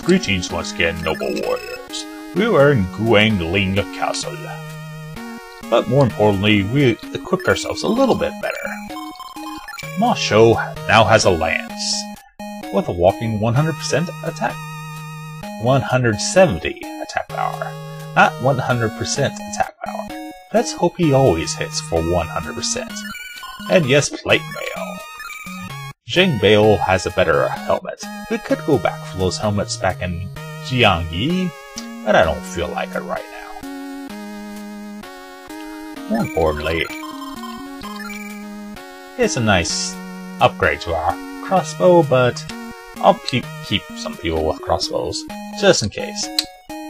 Greetings once again, noble warriors. We are in Guangling Castle. But more importantly, we equipped ourselves a little bit better. Ma Shou now has a lance, with a whopping 100% attack. 170 attack power, not 100% attack power. Let's hope he always hits for 100%. And yes, plate mail. Zheng Bale has a better helmet. We could go back for those helmets back in Jiangyi, but I don't feel like it right now. More importantly, it's a nice upgrade to our crossbow, but I'll keep some people with crossbows, just in case.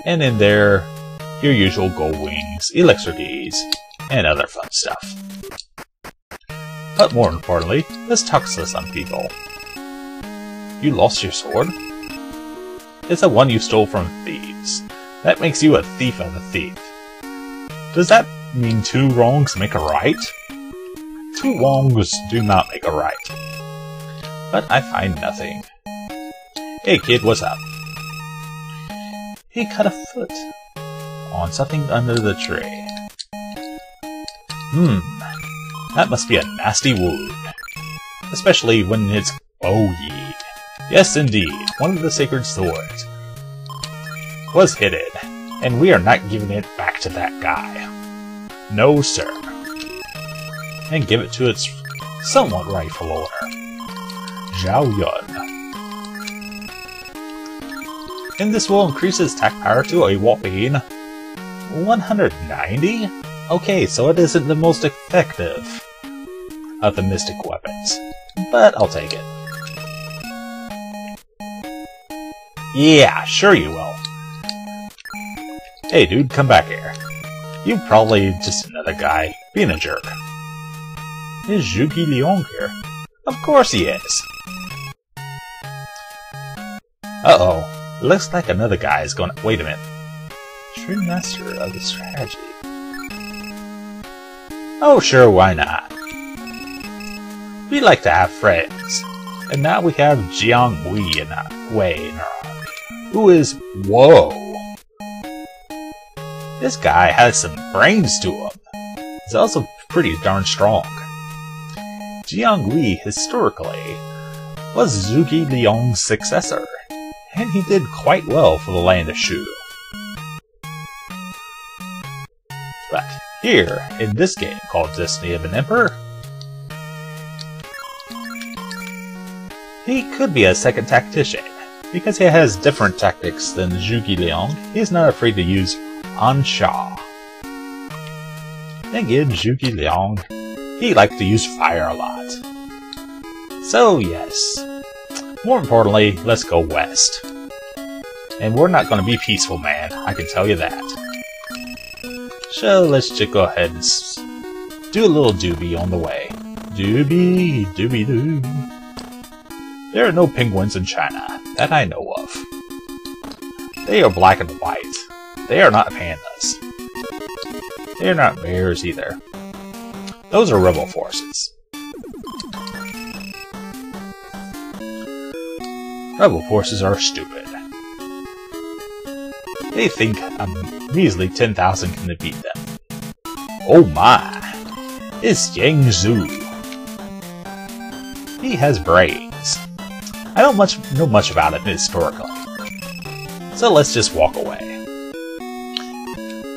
And in there, your usual gold wings, elixir Ds, and other fun stuff. But more importantly, let's talk to some people. You lost your sword? It's the one you stole from thieves. That makes you a thief of a thief. Does that mean two wrongs make a right? Two wrongs do not make a right. But I find nothing. Hey kid, what's up? He cut a foot on something under the tree. That must be a nasty wound. Especially when it's Yi. Yes, indeed, one of the sacred swords was hidden, and we are not giving it back to that guy. No, sir. And give it to its somewhat rightful owner, Zhao Yun. And this will increase its attack power to a whopping 190? Okay, so it isn't the most effective of the mystic weapons, but I'll take it. Yeah, sure you will. Hey dude, come back here. You're probably just another guy being a jerk. Is Zhuge Liang here? Of course he is. Uh-oh. Looks like another guy is going to... Wait a minute. True master of the strategy. Oh sure, why not? We like to have friends. And now we have Jiang Wei in our army, who is... Whoa! This guy has some brains to him. He's also pretty darn strong. Jiang Wei, historically, was Zhuge Liang's successor, and he did quite well for the land of Shu. But here, in this game called Destiny of an Emperor, he could be a second tactician, because he has different tactics than Zhuge Liang. He's not afraid to use Ansha. Then again, Zhuge Liang, he liked to use fire a lot. So yes, more importantly, let's go west. And we're not going to be peaceful, man, I can tell you that. So let's just go ahead and do a little doobie on the way. Doobie, doobie doo. There are no penguins in China, that I know of. They are black and white. They are not pandas. They are not bears either. Those are rebel forces. Rebel forces are stupid. They think a measly 10,000 can defeat them. Oh my! It's Yang Zhu. He has brains. I don't know much about him historically. So let's just walk away.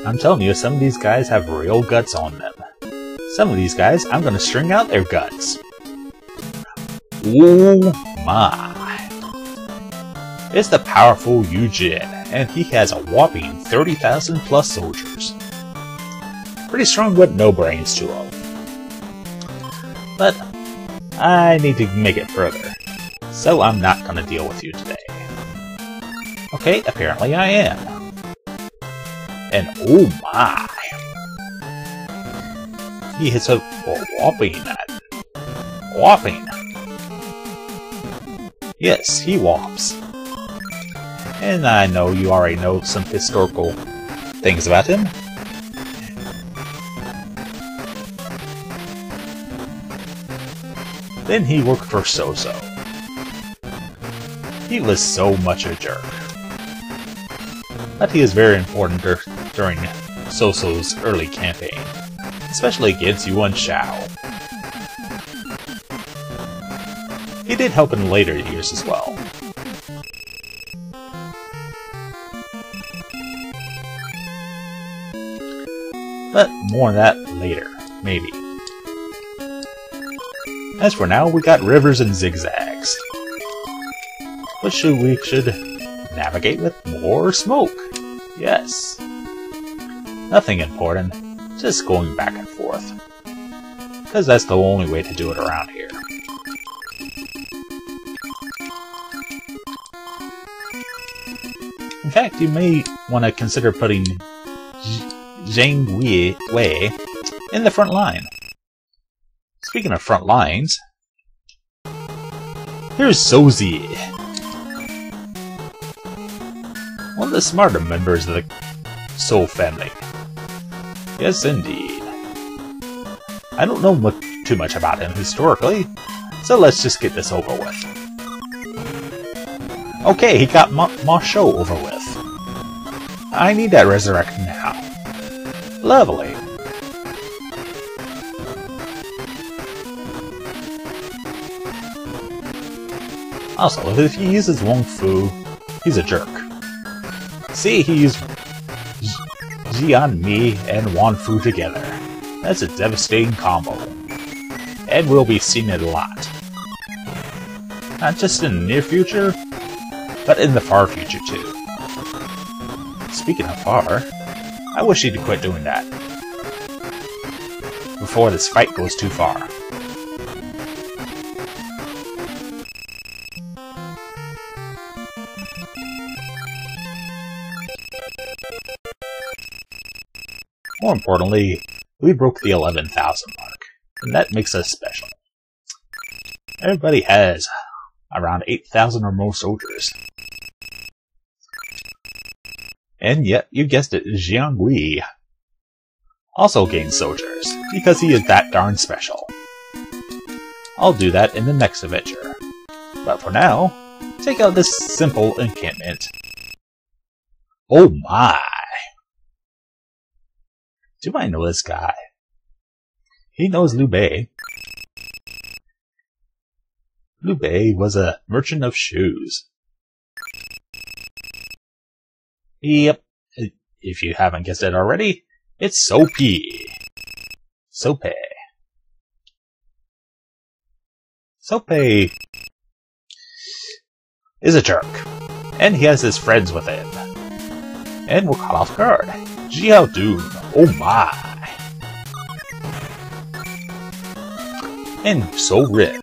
I'm telling you, some of these guys have real guts on them. Some of these guys, I'm gonna string out their guts. Oh my! It's the powerful Yu Jin, and he has a whopping 30,000 plus soldiers. Pretty strong with no brains to him. But I need to make it further, so I'm not gonna deal with you today. Okay, apparently I am. And oh my! He hits a whopping. Whopping! Yes, he whops. And I know you already know some historical things about him. Then he worked for So-So. He was so much a jerk. but he is very important during Soso's early campaign, especially against Yuan Shao. He did help in later years as well. But more on that later, maybe. As for now, we got rivers and zigzags, which we should navigate with more smoke. Yes. Nothing important, just going back and forth, because that's the only way to do it around here. In fact, you may want to consider putting Zhang Wei in the front line. Speaking of front lines, here's Sozi, one of the smarter members of the Soul family. Yes, indeed. I don't know too much about him historically, so let's just get this over with. Okay, he got Ma Shou over with. I need that resurrection now. Lovely. Also, if he uses Wong Fu, he's a jerk. See, he used Jian Mi and Wan Fu together. That's a devastating combo. And we'll be seeing it a lot. Not just in the near future, but in the far future too. Speaking of far, I wish he'd quit doing that before this fight goes too far. More importantly, we broke the 11,000 mark, and that makes us special. Everybody has around 8,000 or more soldiers. And yet, you guessed it, Jiang Gui also gains soldiers, because he is that darn special. I'll do that in the next adventure. But for now, take out this simple encampment. Oh my! Do I know this guy? He knows Liu Bei. Liu Bei was a merchant of shoes. Yep, if you haven't guessed it already, it's Cao Pi. Cao Pi. Cao Pi is a jerk, and he has his friends with him. And we're caught off guard. Jiao Dun, oh my! And So Rin.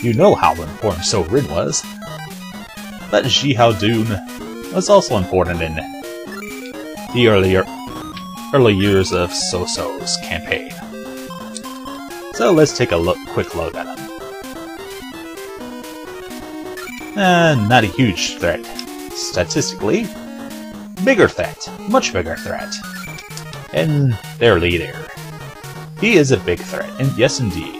You know how important So Rin was. But Jiao Dun was also important in the early years of Soso's campaign. So let's take a quick look at him. Not a huge threat. Statistically, bigger threat. Much bigger threat. And their leader. He is a big threat, and yes indeed.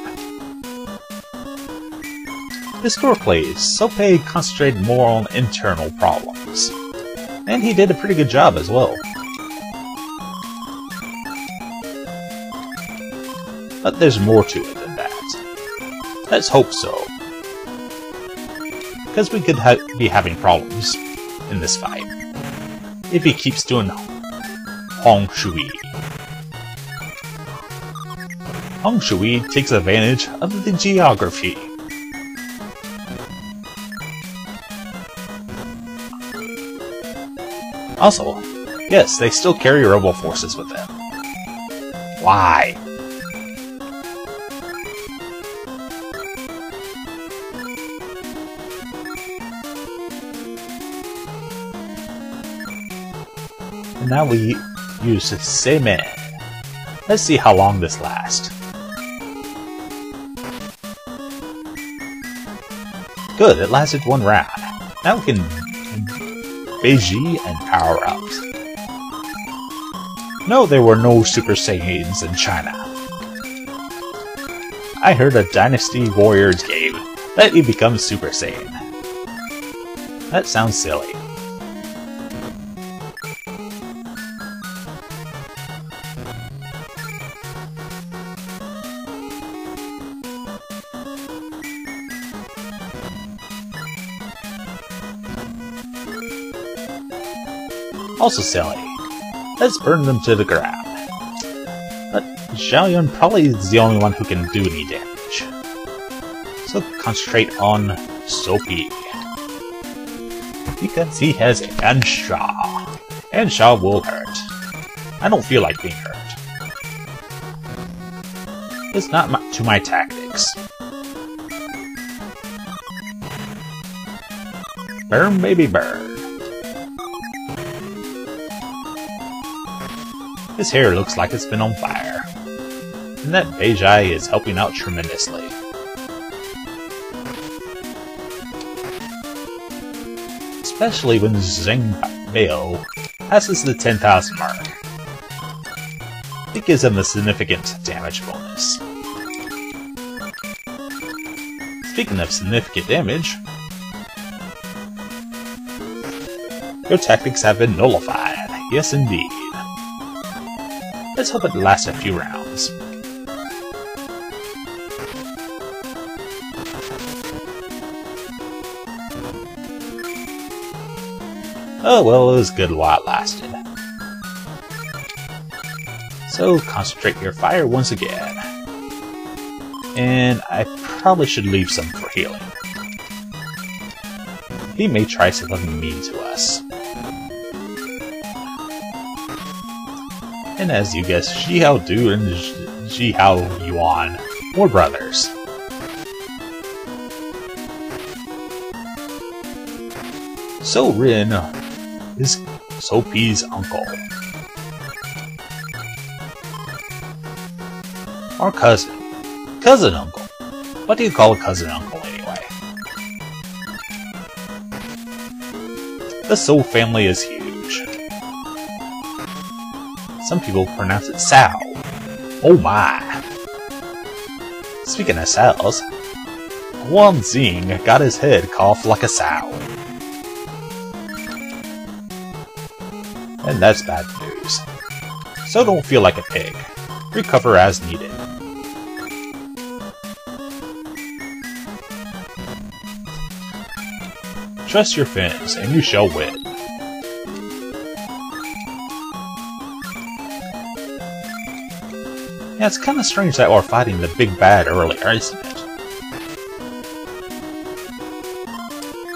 Historically, Cao Pi concentrated more on internal problems. And he did a pretty good job as well. But there's more to it than that. Let's hope so. Because we could be having problems in this fight if he keeps doing Hong Shui. Hong Shui takes advantage of the geography. Also, yes, they still carry rebel forces with them. Why? And now we use the same man. Let's see how long this lasts. Good, it lasted one round. Now we can Beiji and power up. No, there were no Super Saiyans in China. I heard a Dynasty Warriors game that you become Super Saiyan. That sounds silly. Also silly. Let's burn them to the ground. But Xiao Yun probably is the only one who can do any damage. So concentrate on Cao Pi. Because he has Ansha. Ansha will hurt. I don't feel like being hurt. It's not to my tactics. Burn, baby, burn. His hair looks like it's been on fire. And that beige eye is helping out tremendously. Especially when Zheng Bao passes the 10,000 mark. It gives him a significant damage bonus. Speaking of significant damage, your tactics have been nullified. Yes, indeed. Let's hope it lasts a few rounds. Oh well, it was good while it lasted. So concentrate your fire once again. And I probably should leave some for healing. He may try something mean to us. And as you guessed, Xiao Du and Xiao Yuan were brothers. So Rin is Cao Pi's uncle. Or cousin. Cousin uncle. What do you call a cousin uncle anyway? The Cao family is huge. Some people pronounce it Sao. Oh my! Speaking of Saos, Guanxing got his head coughed like a sow. And that's bad news. So don't feel like a pig. Recover as needed. Trust your fins, and you shall win. Yeah, it's kind of strange that we're fighting the big bad earlier, isn't it?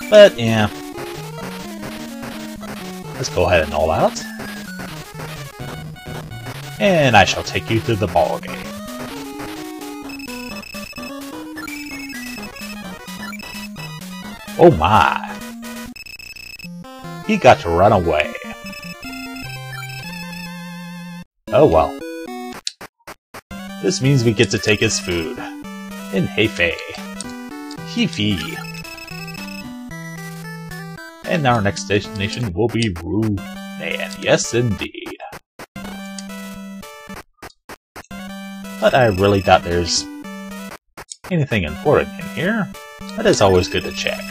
But, yeah. Let's go ahead and all out. And I shall take you to the ball game. Oh my! He got to run away. Oh well. This means we get to take his food. In Hefei. Hefei. And our next destination will be Runan. Yes, indeed. But I really doubt there's anything important in here. But it's always good to check.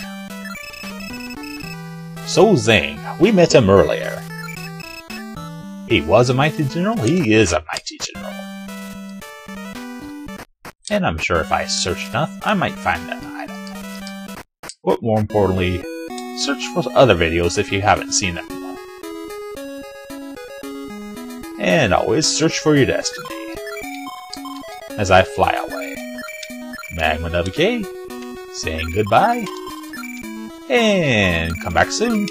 So Zheng, we met him earlier. He was a mighty general, he is a mighty general. And I'm sure if I search enough, I might find an item. But more importantly, search for other videos if you haven't seen them. And always search for your destiny. As I fly away. Magmawk, saying goodbye. And come back soon.